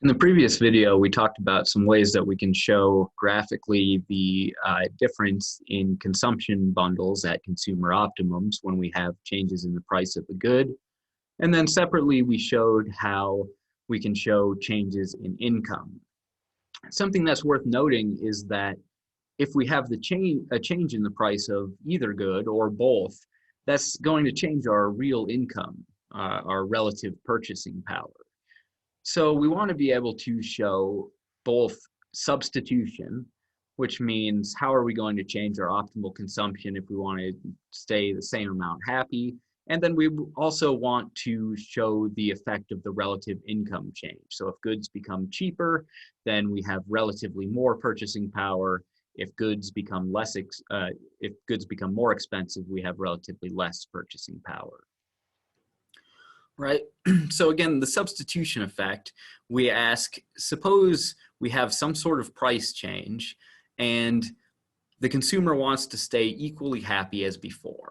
In the previous video, we talked about some ways that we can show graphically the difference in consumption bundles at consumer optimums when we have changes in the price of a good. And then separately, we showed how we can show changes in income. Something that's worth noting is that if we have a change in the price of either good or both, that's going to change our real income, our relative purchasing power. So we want to be able to show both substitution, which means how are we going to change our optimal consumption if we want to stay the same amount happy. And then we also want to show the effect of the relative income change. So if goods become cheaper, then we have relatively more purchasing power. If goods become more expensive, we have relatively less purchasing power. Right? So again, the substitution effect, we ask, suppose we have some sort of price change and the consumer wants to stay equally happy as before.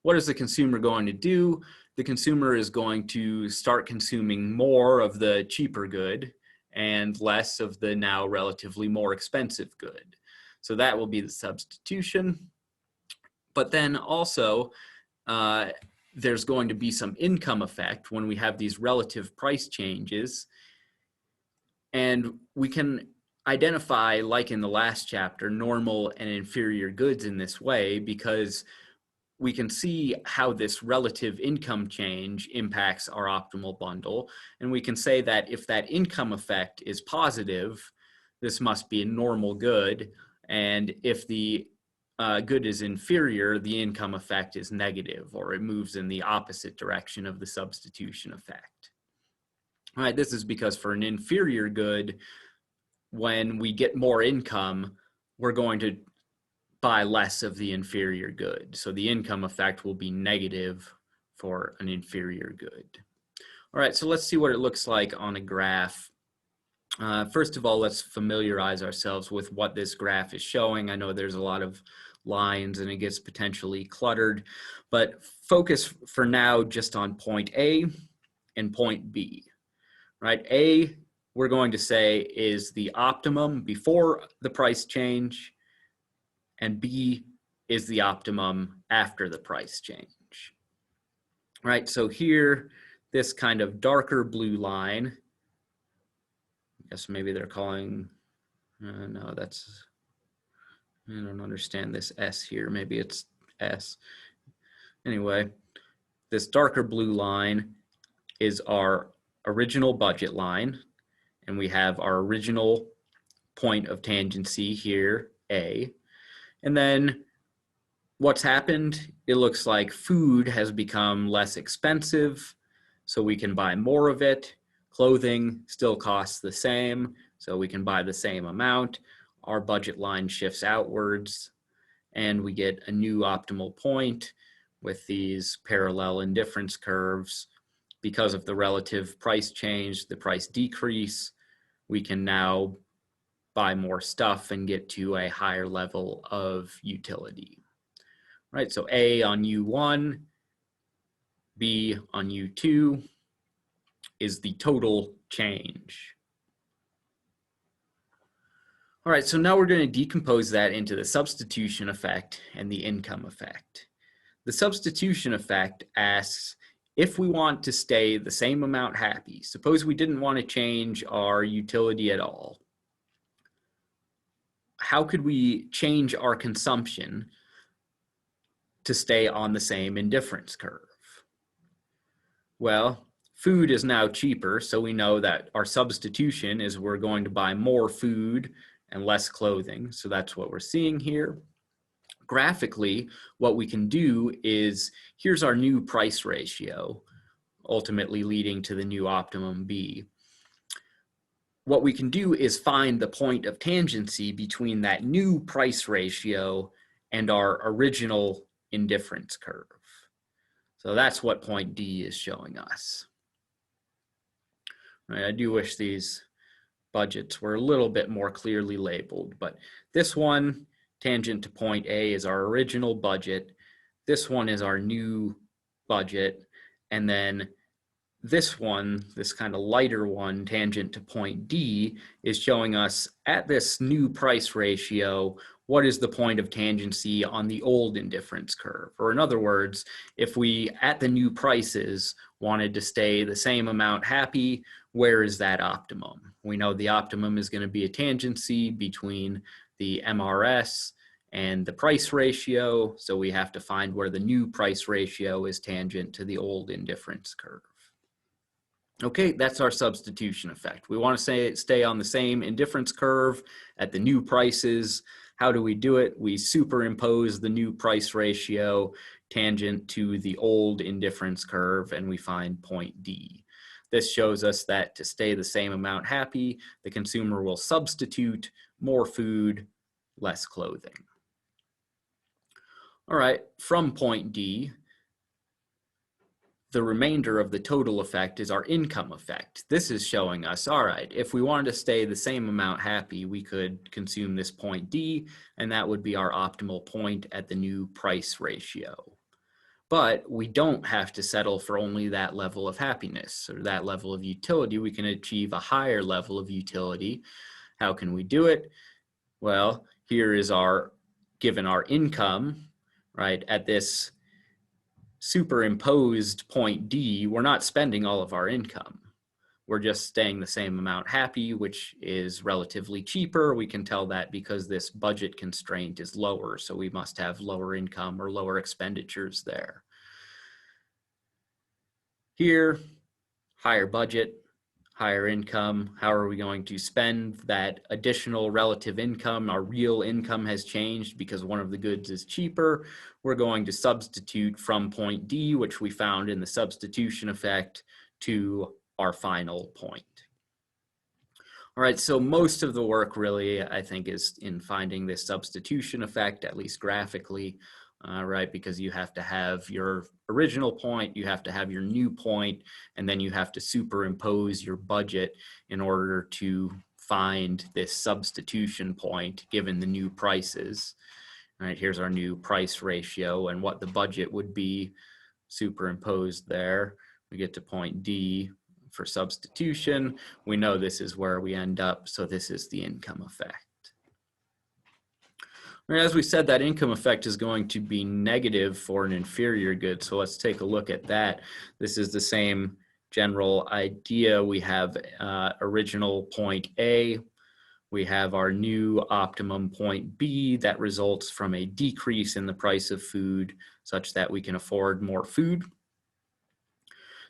What is the consumer going to do? The consumer is going to start consuming more of the cheaper good and less of the now relatively more expensive good. So that will be the substitution. But then also, there's going to be some income effect when we have these relative price changes. And we can identify, like in the last chapter, normal and inferior goods in this way because we can see how this relative income change impacts our optimal bundle. And we can say that if that income effect is positive, this must be a normal good. And if the good is inferior, the income effect is negative, or it moves in the opposite direction of the substitution effect. All right, this is because for an inferior good, when we get more income, we're going to buy less of the inferior good. So the income effect will be negative for an inferior good. All right, so let's see what it looks like on a graph. First of all, let's familiarize ourselves with what this graph is showing. I know there's a lot of lines and it gets potentially cluttered, but focus for now just on point A and point B, right? A, we're going to say is the optimum before the price change, and B is the optimum after the price change, right? So here, this kind of darker blue line, I guess maybe they're calling, no, that's, I don't understand this S here. Maybe it's S. Anyway, this darker blue line is our original budget line. And we have our original point of tangency here, A. And then what's happened? It looks like food has become less expensive, so we can buy more of it. Clothing still costs the same, so we can buy the same amount. Our budget line shifts outwards and we get a new optimal point with these parallel indifference curves. Because of the relative price change, the price decrease, we can now buy more stuff and get to a higher level of utility. Right, so A on U1, B on U2 is the total change. All right, so now we're going to decompose that into the substitution effect and the income effect. The substitution effect asks, if we want to stay the same amount happy, suppose we didn't want to change our utility at all, how could we change our consumption to stay on the same indifference curve? Well, food is now cheaper, so we know that our substitution is we're going to buy more food and less clothing. So that's what we're seeing here. Graphically, what we can do is, here's our new price ratio, ultimately leading to the new optimum B. What we can do is find the point of tangency between that new price ratio and our original indifference curve. So that's what point D is showing us. Right, I do wish these budgets were a little bit more clearly labeled, but this one, tangent to point A, is our original budget. This one is our new budget. And then this one, this kind of lighter one, tangent to point D, is showing us at this new price ratio, what is the point of tangency on the old indifference curve? Or in other words, if we, at the new prices, wanted to stay the same amount happy, where is that optimum? We know the optimum is going to be a tangency between the MRS and the price ratio, so we have to find where the new price ratio is tangent to the old indifference curve. Okay, that's our substitution effect. We want to stay on the same indifference curve at the new prices. How do we do it? We superimpose the new price ratio tangent to the old indifference curve, and we find point D. This shows us that to stay the same amount happy, the consumer will substitute more food, less clothing. All right, from point D, the remainder of the total effect is our income effect. This is showing us, all right, if we wanted to stay the same amount happy, we could consume this point D, and that would be our optimal point at the new price ratio. But we don't have to settle for only that level of happiness or that level of utility. We can achieve a higher level of utility. How can we do it? Well, here is our, given our income, right, at this superimposed point D, we're not spending all of our income. We're just staying the same amount happy, which is relatively cheaper. We can tell that because this budget constraint is lower, so we must have lower income or lower expenditures there. Here, higher budget, higher income. How are we going to spend that additional relative income? Our real income has changed because one of the goods is cheaper. We're going to substitute from point D, which we found in the substitution effect, to our final point. All right, so most of the work really, I think, is in finding this substitution effect, at least graphically, right? Because you have to have your original point, you have to have your new point, and then you have to superimpose your budget in order to find this substitution point given the new prices. All right, here's our new price ratio and what the budget would be superimposed there. We get to point D for substitution. We know this is where we end up, so this is the income effect. As we said, that income effect is going to be negative for an inferior good. So let's take a look at that. This is the same general idea. We have original point A. We have our new optimum point B that results from a decrease in the price of food such that we can afford more food.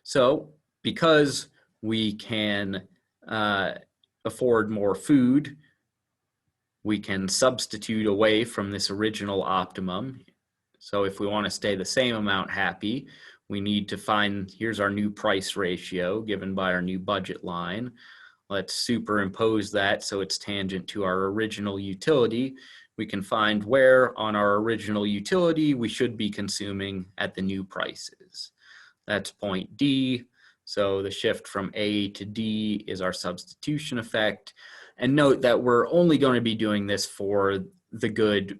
So because we can afford more food, we can substitute away from this original optimum. So if we want to stay the same amount happy, we need to find, here's our new price ratio given by our new budget line. Let's superimpose that so it's tangent to our original utility. We can find where on our original utility we should be consuming at the new prices. That's point D. So the shift from A to D is our substitution effect. And note that we're only going to be doing this for the good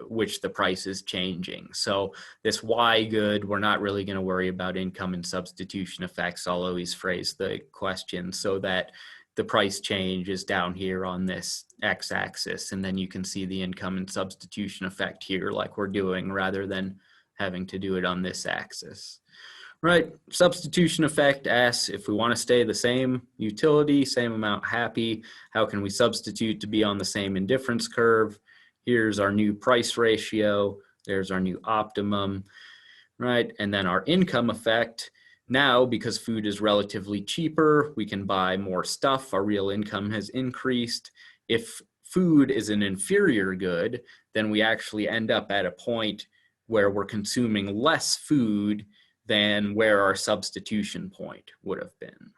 which the price is changing. So this Y good, we're not really going to worry about income and substitution effects. I'll always phrase the question so that the price change is down here on this x-axis, and then you can see the income and substitution effect here like we're doing rather than having to do it on this axis. Right, substitution effect asks if we want to stay the same utility, same amount happy, how can we substitute to be on the same indifference curve? Here's our new price ratio, there's our new optimum, right? And then our income effect, now because food is relatively cheaper, we can buy more stuff, our real income has increased. If food is an inferior good, then we actually end up at a point where we're consuming less food than where our substitution point would have been.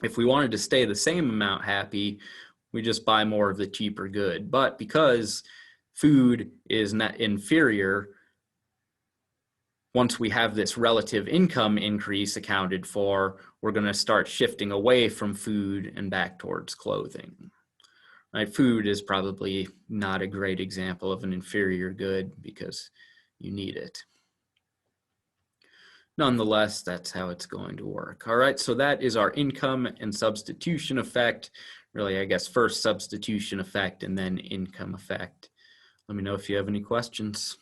If we wanted to stay the same amount happy, we just buy more of the cheaper good. But because food is not inferior, once we have this relative income increase accounted for, we're going to start shifting away from food and back towards clothing. Right? Food is probably not a great example of an inferior good because you need it. nonetheless, that's how it's going to work. All right, so that is our income and substitution effect. Really, I guess first substitution effect and then income effect. Let me know if you have any questions.